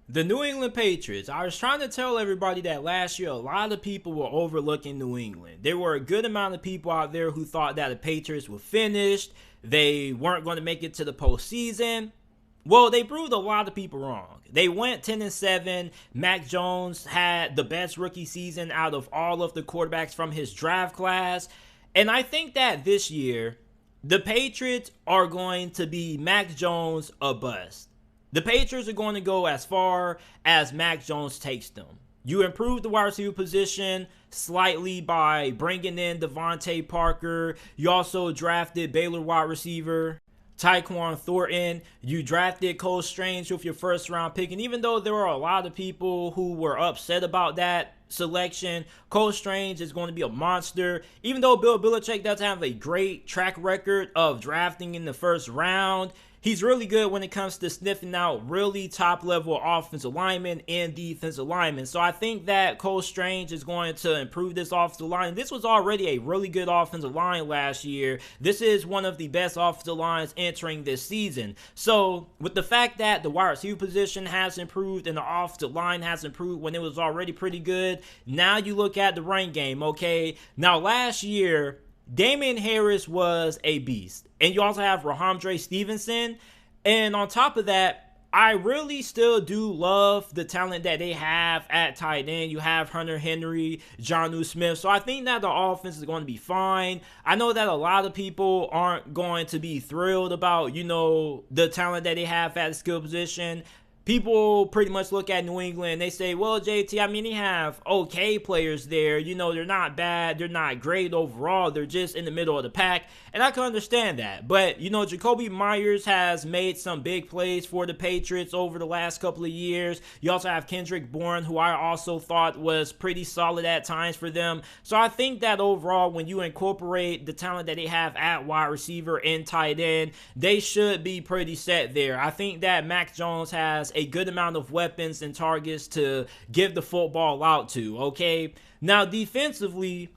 The New England Patriots. I was trying to tell everybody that last year a lot of people were overlooking New England. There were a good amount of people out there who thought that the Patriots were finished. They weren't going to make it to the postseason. Well, they proved a lot of people wrong. They went 10-7. Mac Jones had the best rookie season out of all of the quarterbacks from his draft class. And I think that this year, the Patriots are going to be Mac Jones a bust. The Patriots are going to go as far as Mac Jones takes them. You improve the wide receiver position slightly by bringing in Devontae Parker. You also drafted Baylor wide receiver Tyquan Thornton. You drafted Cole Strange with your first round pick. And even though there are a lot of people who were upset about that selection, Cole Strange is going to be a monster. Even though Bill Belichick doesn't have a great track record of drafting in the first round, he's really good when it comes to sniffing out really top-level offensive linemen and defensive linemen. So I think that Cole Strange is going to improve this offensive line. This was already a really good offensive line last year. This is one of the best offensive lines entering this season. So with the fact that the wide receiver position has improved and the offensive line has improved when it was already pretty good, now you look at the run game, okay? Now last year, Damian Harris was a beast. And you also have Rahamdre Stevenson. And on top of that, I really still do love the talent that they have at tight end. You have Hunter Henry, Jonnu Smith. So I think that the offense is going to be fine. I know that a lot of people aren't going to be thrilled about, the talent that they have at the skill position. People pretty much look at New England and they say, well, JT, I mean, they have okay players there. They're not bad. They're not great overall. They're just in the middle of the pack. And I can understand that. But, Jacoby Myers has made some big plays for the Patriots over the last couple of years. You also have Kendrick Bourne, who I also thought was pretty solid at times for them. So I think that overall, when you incorporate the talent that they have at wide receiver and tight end, they should be pretty set there. I think that Mac Jones has a good amount of weapons and targets to give the football out to, okay? Now, defensively,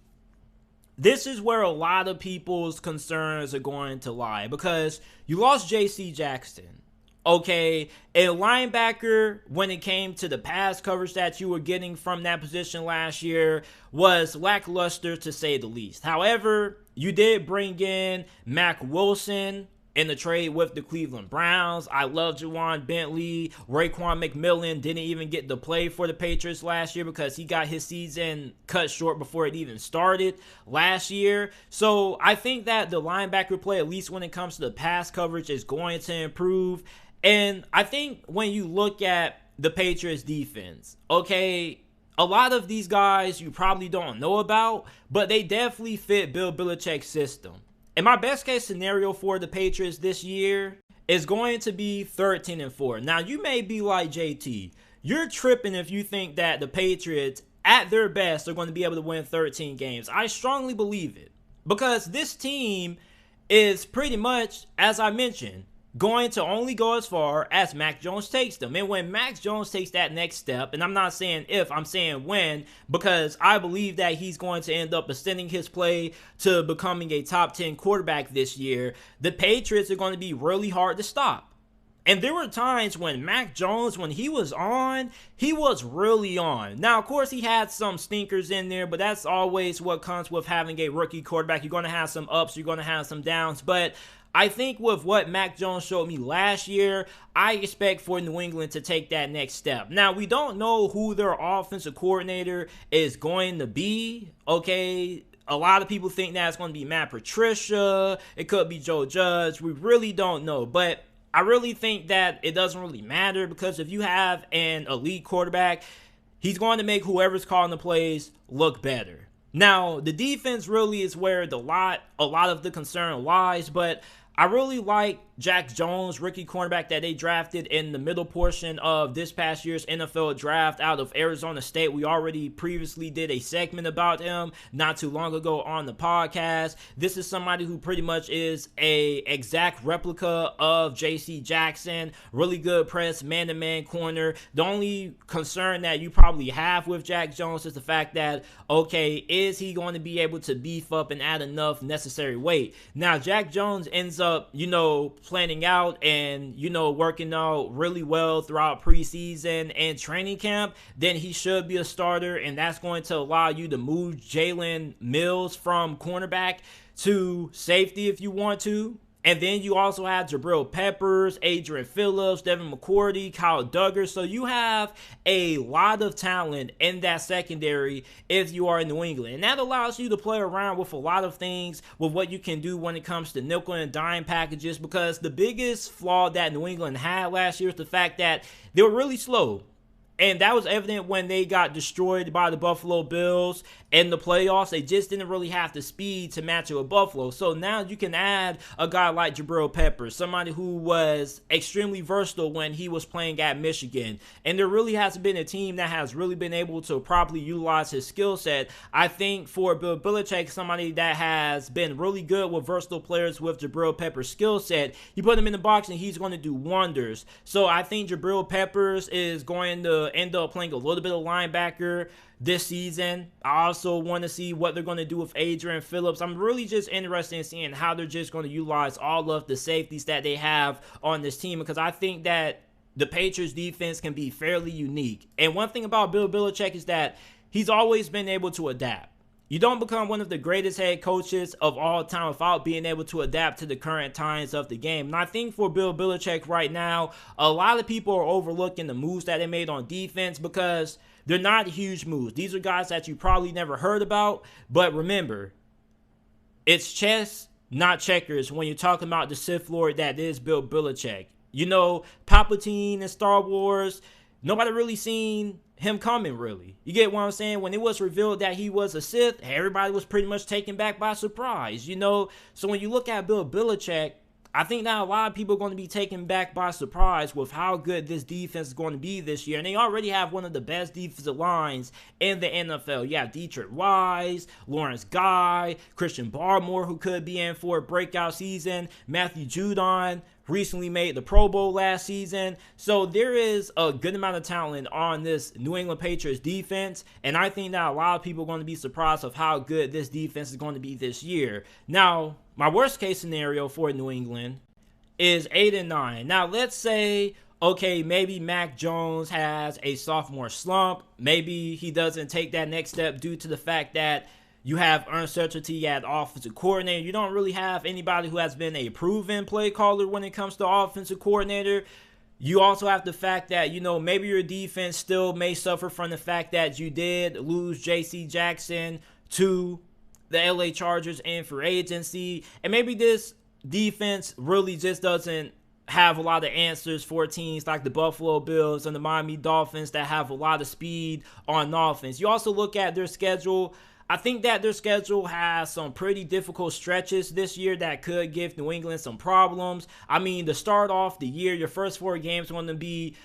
this is where a lot of people's concerns are going to lie because you lost J.C. Jackson, okay? A linebacker, when it came to the pass coverage that you were getting from that position last year, was lackluster to say the least. However, you did bring in Mac Wilson in the trade with the Cleveland Browns. I love Juwan Bentley. Raekwon McMillan didn't even get to play for the Patriots last year because he got his season cut short before it even started last year. So I think that the linebacker play, at least when it comes to the pass coverage, is going to improve. And I think when you look at the Patriots defense, okay, a lot of these guys you probably don't know about, but they definitely fit Bill Belichick's system. And my best case scenario for the Patriots this year is going to be 13-4. Now, you may be like, JT, you're tripping if you think that the Patriots, at their best, are going to be able to win 13 games. I strongly believe it. Because this team is pretty much, as I mentioned, going to only go as far as Mac Jones takes them. And when Mac Jones takes that next step, and I'm not saying if, I'm saying when, because I believe that he's going to end up ascending his play to becoming a top 10 quarterback this year, the Patriots are going to be really hard to stop. And there were times when Mac Jones, when he was on, he was really on. Now, of course, he had some stinkers in there, but that's always what comes with having a rookie quarterback. You're going to have some ups, you're going to have some downs, but I think with what Mac Jones showed me last year, I expect for New England to take that next step. Now, we don't know who their offensive coordinator is going to be, okay? A lot of people think that it's going to be Matt Patricia. It could be Joe Judge. We really don't know, but I really think that it doesn't really matter because if you have an elite quarterback, he's going to make whoever's calling the plays look better. Now, the defense really is where a lot of the concern lies, but I really like Jack Jones, rookie cornerback that they drafted in the middle portion of this past year's NFL draft out of Arizona State. We already previously did a segment about him not too long ago on the podcast. This is somebody who pretty much is a exact replica of J.C. Jackson. Really good press, man-to-man corner. The only concern that you probably have with Jack Jones is the fact that, okay, is he going to be able to beef up and add enough necessary weight? Now, Jack Jones ends up up, planning out and, working out really well throughout preseason and training camp, then he should be a starter. And that's going to allow you to move Jalen Mills from cornerback to safety if you want to. And then you also have Jabril Peppers, Adrian Phillips, Devin McCourty, Kyle Duggar. So you have a lot of talent in that secondary if you are in New England. And that allows you to play around with a lot of things with what you can do when it comes to nickel and dime packages, because the biggest flaw that New England had last year is the fact that they were really slow. And that was evident when they got destroyed by the Buffalo Bills in the playoffs. They just didn't really have the speed to match it with Buffalo. So now you can add a guy like Jabril Peppers, somebody who was extremely versatile when he was playing at Michigan. And there really hasn't been a team that has really been able to properly utilize his skill set. I think for Bill Belichick, somebody that has been really good with versatile players with Jabril Peppers' skill set, you put him in the box and he's going to do wonders. So I think Jabril Peppers is going to end up playing a little bit of linebacker this season. I also want to see what they're going to do with Adrian Phillips. I'm really just interested in seeing how they're just going to utilize all of the safeties that they have on this team, because I think that the Patriots defense can be fairly unique. And one thing about Bill Belichick is that he's always been able to adapt. You don't become one of the greatest head coaches of all time without being able to adapt to the current times of the game. And I think for Bill Belichick right now, a lot of people are overlooking the moves that they made on defense because they're not huge moves. These are guys that you probably never heard about. But remember, it's chess, not checkers, when you're talking about the Sith Lord that is Bill Belichick. Palpatine and Star Wars, nobody really seen him coming, really. You get what I'm saying? When it was revealed that he was a Sith, everybody was pretty much taken back by surprise, So when you look at Bill Belichick, I think that a lot of people are going to be taken back by surprise with how good this defense is going to be this year. And they already have one of the best defensive lines in the NFL. You have Dietrich Wise, Lawrence Guy, Christian Barmore, who could be in for a breakout season, Matthew Judon, recently made the Pro Bowl last season. So there is a good amount of talent on this New England Patriots defense, and I think that a lot of people are going to be surprised of how good this defense is going to be this year. Now, my worst case scenario for New England is 8-9. Now, let's say, okay, maybe Mac Jones has a sophomore slump. Maybe he doesn't take that next step due to the fact that you have uncertainty at offensive coordinator. You don't really have anybody who has been a proven play caller when it comes to offensive coordinator. You also have the fact that, maybe your defense still may suffer from the fact that you did lose J.C. Jackson to the L.A. Chargers in free agency. And maybe this defense really just doesn't have a lot of answers for teams like the Buffalo Bills and the Miami Dolphins that have a lot of speed on offense. You also look at their schedule. I think that their schedule has some pretty difficult stretches this year that could give New England some problems. I mean, to start off the year, your first 4 games are going to be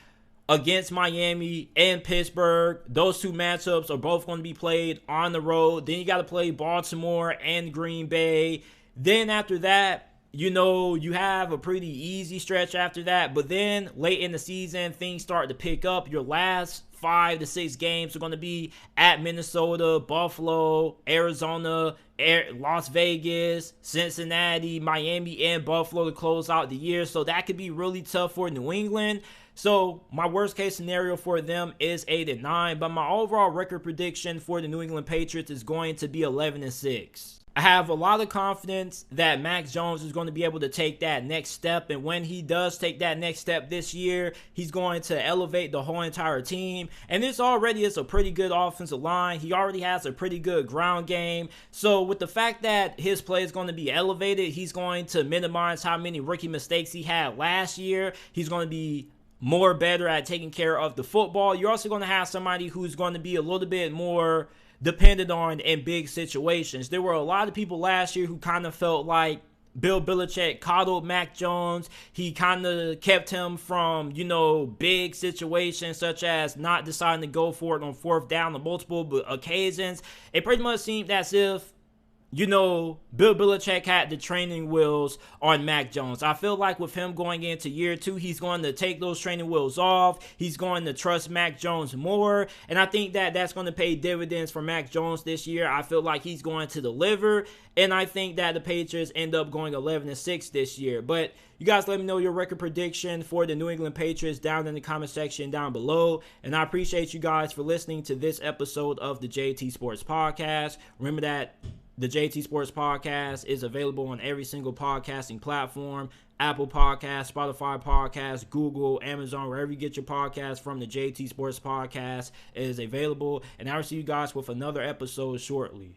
against Miami and Pittsburgh. Those 2 matchups are both going to be played on the road. Then you got to play Baltimore and Green Bay. Then after that, you have a pretty easy stretch after that. But then late in the season, things start to pick up. Your last 5 to 6 games are going to be at Minnesota, Buffalo, Arizona, Las Vegas, Cincinnati, Miami, and Buffalo to close out the year. So that could be really tough for New England. So my worst case scenario for them is 8-9, but my overall record prediction for the New England Patriots is going to be 11-6. I have a lot of confidence that Mac Jones is going to be able to take that next step. And when he does take that next step this year, he's going to elevate the whole entire team. And this already is a pretty good offensive line. He already has a pretty good ground game. So with the fact that his play is going to be elevated, he's going to minimize how many rookie mistakes he had last year. He's going to be more better at taking care of the football. You're also going to have somebody who's going to be a little bit more depended on in big situations. There were a lot of people last year who kind of felt like Bill Belichick coddled Mac Jones. He kind of kept him from, big situations such as not deciding to go for it on 4th down on multiple occasions. It pretty much seemed as if Bill Belichick had the training wheels on Mac Jones. I feel like with him going into year 2, he's going to take those training wheels off. He's going to trust Mac Jones more. And I think that that's going to pay dividends for Mac Jones this year. I feel like he's going to deliver. And I think that the Patriots end up going 11-6 this year. But you guys let me know your record prediction for the New England Patriots down in the comment section down below. And I appreciate you guys for listening to this episode of the JT Sports Podcast. Remember that the JT Sports Podcast is available on every single podcasting platform. Apple Podcasts, Spotify Podcasts, Google, Amazon, wherever you get your podcasts from. The JT Sports Podcast is available. And I will see you guys with another episode shortly.